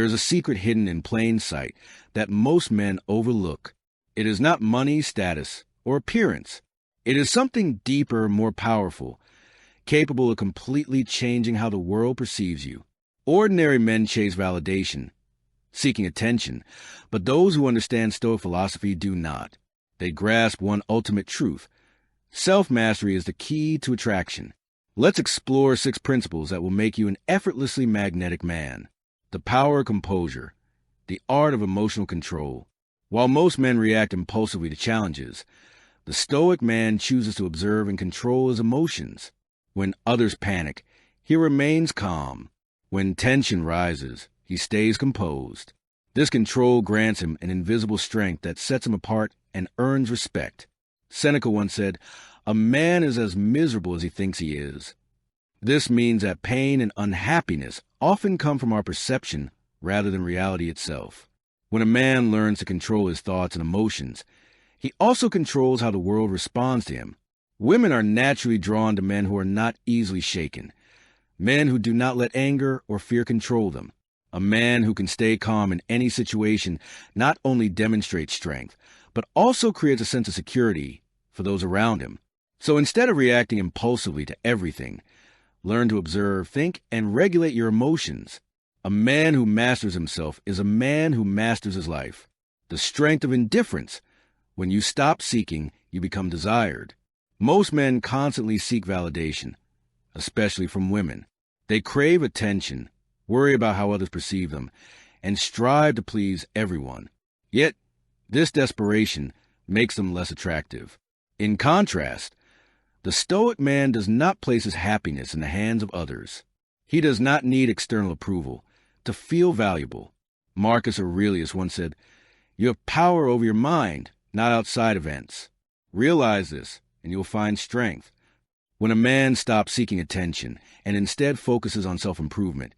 is a secret hidden in plain sight that most men overlook. It is not money, status, or appearance. It is something deeper, more powerful, capable of completely changing how the world perceives you. Ordinary men chase validation, seeking attention, but those who understand Stoic philosophy do not. They grasp one ultimate truth. Self-mastery is the key to attraction. Let's explore 6 principles that will make you an effortlessly magnetic man. The power of composure, the art of emotional control. While most men react impulsively to challenges, the Stoic man chooses to observe and control his emotions. When others panic, he remains calm. When tension rises, he stays composed. This control grants him an invisible strength that sets him apart and earns respect. Seneca once said, "A man is as miserable as he thinks he is." This means that pain and unhappiness often come from our perception rather than reality itself. When a man learns to control his thoughts and emotions, he also controls how the world responds to him. Women are naturally drawn to men who are not easily shaken, men who do not let anger or fear control them. A man who can stay calm in any situation not only demonstrates strength, but also creates a sense of security for those around him. So instead of reacting impulsively to everything, learn to observe, think, and regulate your emotions. A man who masters himself is a man who masters his life. The strength of indifference. When you stop seeking, you become desired. Most men constantly seek validation, especially from women. They crave attention, worry about how others perceive them, and strive to please everyone. Yet, this desperation makes them less attractive. In contrast, the Stoic man does not place his happiness in the hands of others. He does not need external approval to feel valuable. Marcus Aurelius once said, "You have power over your mind, not outside events. Realize this, and you'll find strength." When a man stops seeking attention and instead focuses on self-improvement,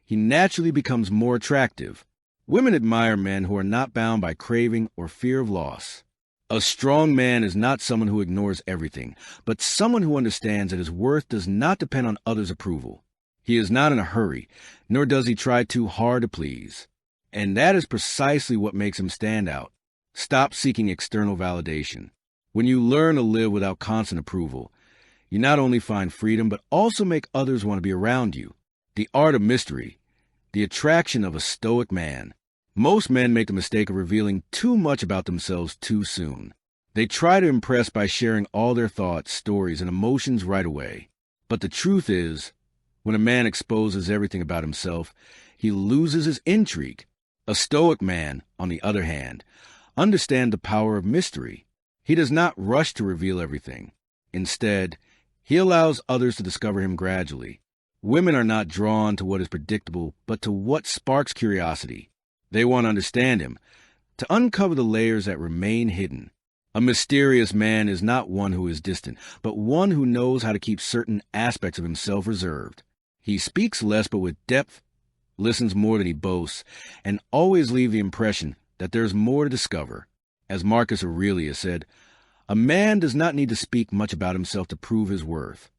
he naturally becomes more attractive. Women admire men who are not bound by craving or fear of loss. A strong man is not someone who ignores everything, but someone who understands that his worth does not depend on others' approval. He is not in a hurry, nor does he try too hard to please. And that is precisely what makes him stand out. Stop seeking external validation. When you learn to live without constant approval, you not only find freedom, but also make others want to be around you. The art of mystery, the attraction of a Stoic man. Most men make the mistake of revealing too much about themselves too soon. They try to impress by sharing all their thoughts, stories, and emotions right away. But the truth is, when a man exposes everything about himself, he loses his intrigue. A Stoic man, on the other hand, understands the power of mystery. He does not rush to reveal everything. Instead, he allows others to discover him gradually. Women are not drawn to what is predictable, but to what sparks curiosity. They want to understand him, to uncover the layers that remain hidden. A mysterious man is not one who is distant, but one who knows how to keep certain aspects of himself reserved. He speaks less but with depth, listens more than he boasts, and always leaves the impression that there is more to discover. As Marcus Aurelius said, "A man does not need to speak much about himself to prove his worth.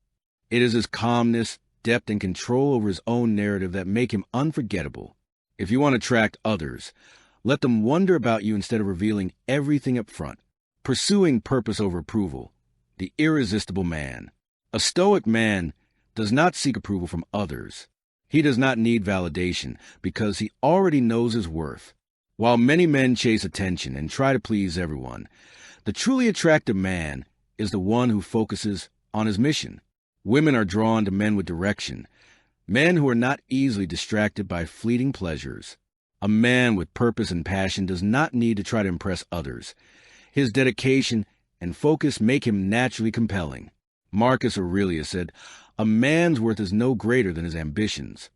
It is his calmness, depth, and control over his own narrative that make him unforgettable." If you want to attract others, let them wonder about you instead of revealing everything up front. Pursuing purpose over approval, the irresistible man. A Stoic man does not seek approval from others. He does not need validation because he already knows his worth. While many men chase attention and try to please everyone, the truly attractive man is the one who focuses on his mission. Women are drawn to men with direction, men who are not easily distracted by fleeting pleasures. A man with purpose and passion does not need to try to impress others. His dedication and focus make him naturally compelling. Marcus Aurelius said, "A man's worth is no greater than his ambitions."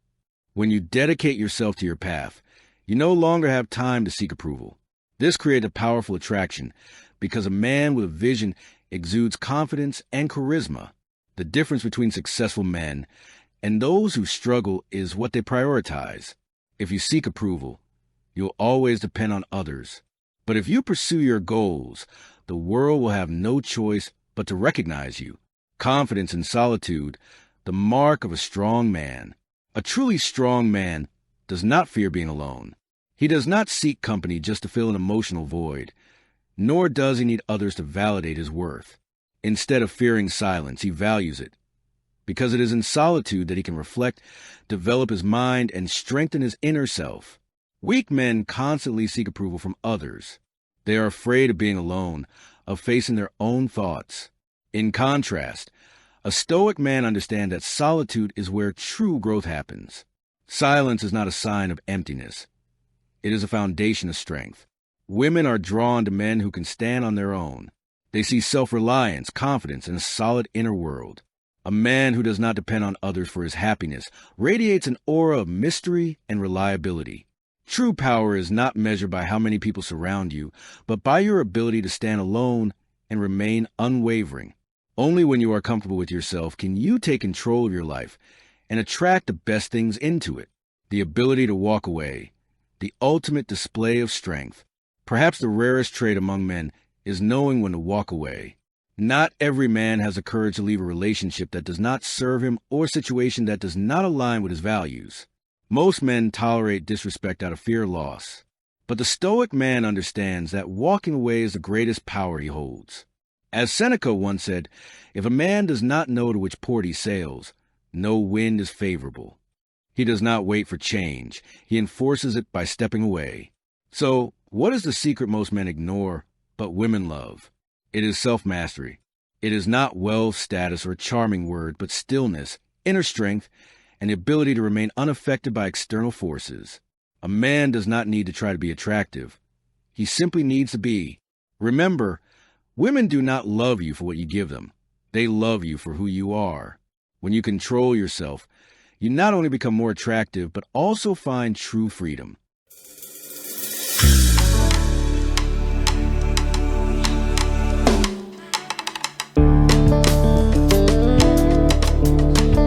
When you dedicate yourself to your path, you no longer have time to seek approval. This creates a powerful attraction because a man with a vision exudes confidence and charisma. The difference between successful men and those who struggle is what they prioritize. If you seek approval, you'll always depend on others. But if you pursue your goals, the world will have no choice but to recognize you. Confidence in solitude, the mark of a strong man. A truly strong man does not fear being alone. He does not seek company just to fill an emotional void, nor does he need others to validate his worth. Instead of fearing silence, he values it, because it is in solitude that he can reflect, develop his mind, and strengthen his inner self. Weak men constantly seek approval from others. They are afraid of being alone, of facing their own thoughts. In contrast, a stoic man understands that solitude is where true growth happens. Silence is not a sign of emptiness. It is a foundation of strength. Women are drawn to men who can stand on their own. They see self-reliance, confidence, and a solid inner world. A man who does not depend on others for his happiness radiates an aura of mystery and reliability. True power is not measured by how many people surround you, but by your ability to stand alone and remain unwavering. Only when you are comfortable with yourself can you take control of your life and attract the best things into it. The ability to walk away, the ultimate display of strength. Perhaps the rarest trait among men is knowing when to walk away. Not every man has the courage to leave a relationship that does not serve him or a situation that does not align with his values. Most men tolerate disrespect out of fear of loss. But the stoic man understands that walking away is the greatest power he holds. As Seneca once said, if a man does not know to which port he sails, no wind is favorable. He does not wait for change. He enforces it by stepping away. So, what is the secret most men ignore, but women love? It is self-mastery. It is not wealth, status, or a charming word, but stillness, inner strength, and the ability to remain unaffected by external forces. A man does not need to try to be attractive. He simply needs to be. Remember, women do not love you for what you give them. They love you for who you are. When you control yourself, you not only become more attractive, but also find true freedom.